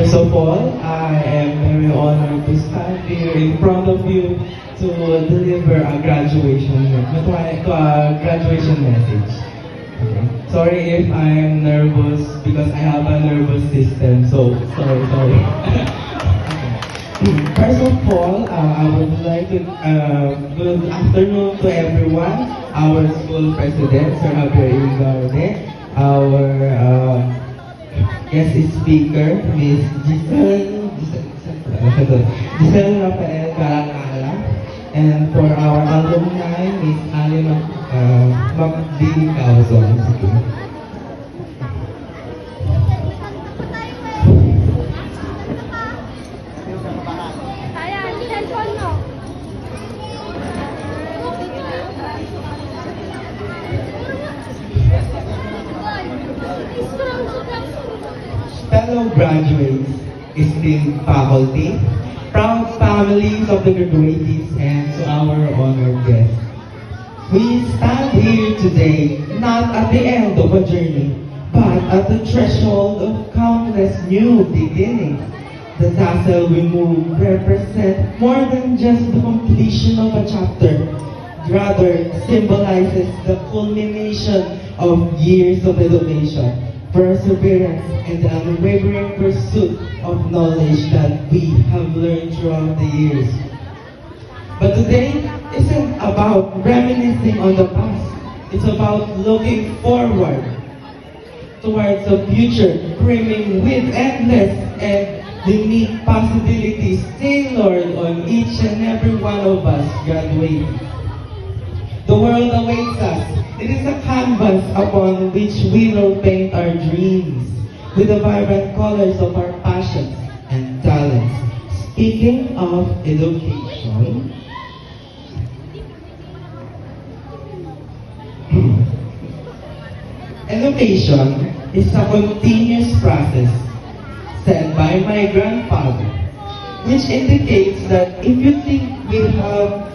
First of all, I am very honored to stand here in front of you to deliver a graduation message. Okay. Sorry if I'm nervous because I have a nervous system, so sorry. First of all, I would like to good afternoon to everyone. Our school president, Sir Javier Ingarde, our guest speaker, Miss Giselle Rafael Caracala, and for our alumni, Miss Ali Macdin Cauzon. Fellow graduates, esteemed faculty, proud families of the graduates, and to our honored guests. We stand here today not at the end of a journey, but at the threshold of countless new beginnings. The tassel we move represent more than just the completion of a chapter, rather symbolizes the culmination of years of education, perseverance, and the unwavering pursuit of knowledge that we have learned throughout the years. But today isn't about reminiscing on the past. It's about looking forward towards a future brimming with endless and unique possibilities tailored on each and every one of us graduating. The world awaits us. It is a canvas upon which we will paint our dreams with the vibrant colors of our passions and talents. Speaking of education, education is a continuous process said by my grandfather, which indicates that if you think we have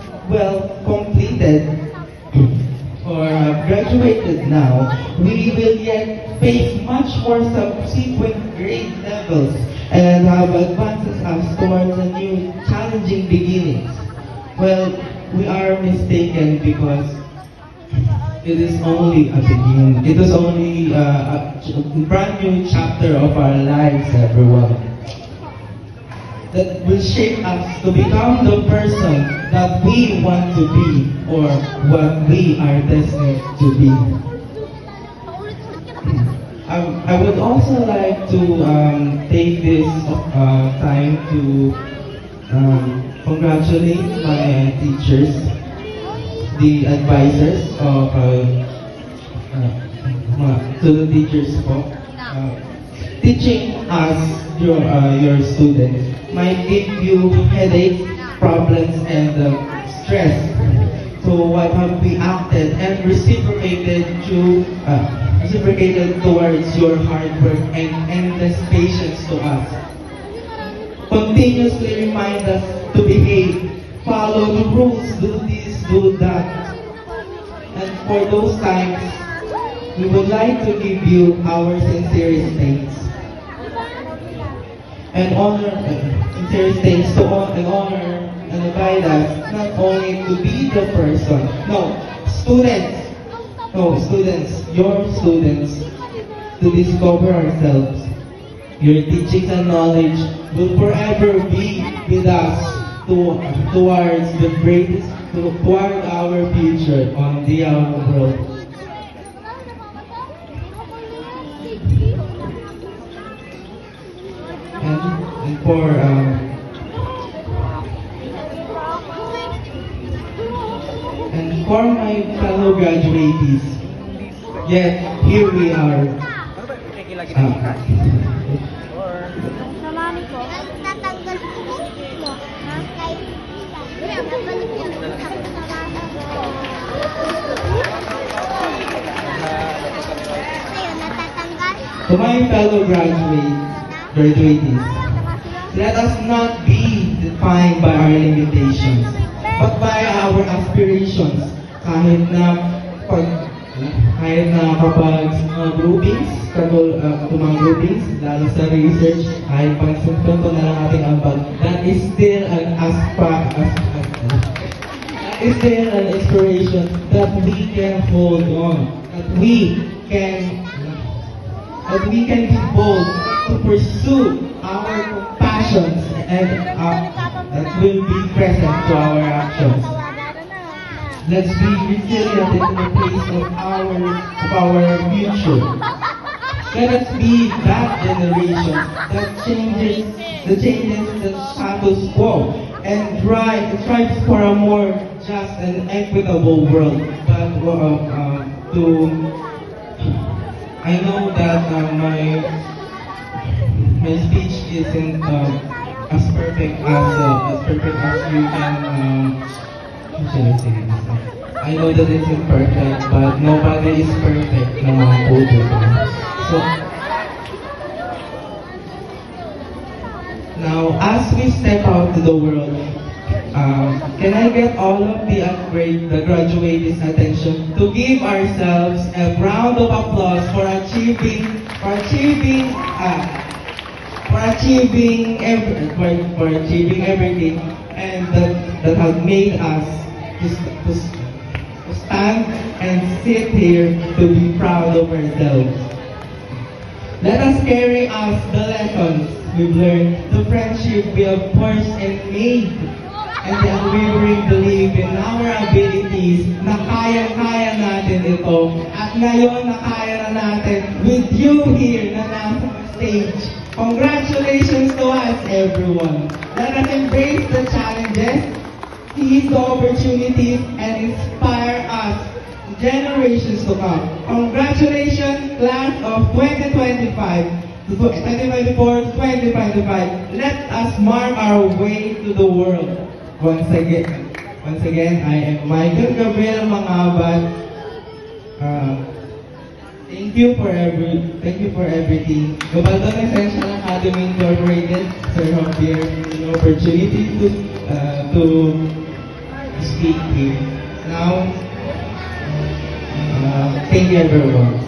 completed or graduated now, we will yet face much more subsequent grade levels and have advances us towards a new challenging beginnings. Well, we are mistaken because it is only a beginning. It is only a brand new chapter of our lives, everyone, that will shape us to become the person that we want to be or what we are destined to be. I would also like to take this time to congratulate my teachers, the advisors of to the teachers po. Teaching us your students might give you headaches, problems, and stress. So what have we acted and reciprocated towards your hard work and endless patience to us. Continuously remind us to behave, follow the rules, do this, do that. And for those times, we would like to give you our sincerest thanks. And sincere thanks to honor and guide us not only to be the person, your students, to discover ourselves. Your teachings and knowledge will forever be with us towards the greatest, toward our future on the world. And for my fellow graduates, yet here we are. To my fellow graduates, let us not be defined by our limitations, but by our aspirations. Kahit na kahit na kapag sa mga groupings, mga groupings, lalo sa research, kahit pang suntunto na lang ating ambag, that is still an is there an inspiration that we can hold on, that we can be bold to pursue our passions and that will be present to our actions. Let's be resilient in the face of our future. Let us be that generation that changes the status quo and strives for a more just and equitable world. But I know that my speech isn't as perfect as you can. How should I say this? I know that it isn't perfect, but nobody is perfect naman po, diba? So, now, as we step out to the world, can I get all of the graduates' attention to give ourselves a round of applause for achieving everything and that has made us to stand and sit here to be proud of ourselves. Let us carry us the lessons we've learned, the friendship we have forged and made, and the unwavering belief in our abilities na kaya-kaya natin ito. At ngayon na kaya na natin with you here na nasa stage. Congratulations to us, everyone. Let us embrace the challenges, seize the opportunities, and inspire us, generations to come. Congratulations, class of 2025. 2024, 2025. Let us mark our way to the world. Once again, I am Michael Gabriel Mangabad. Thank you for everything. Gabaldon Essential Academy Incorporated, Sir Javier, the opportunity to speak here. Now, thank you everyone.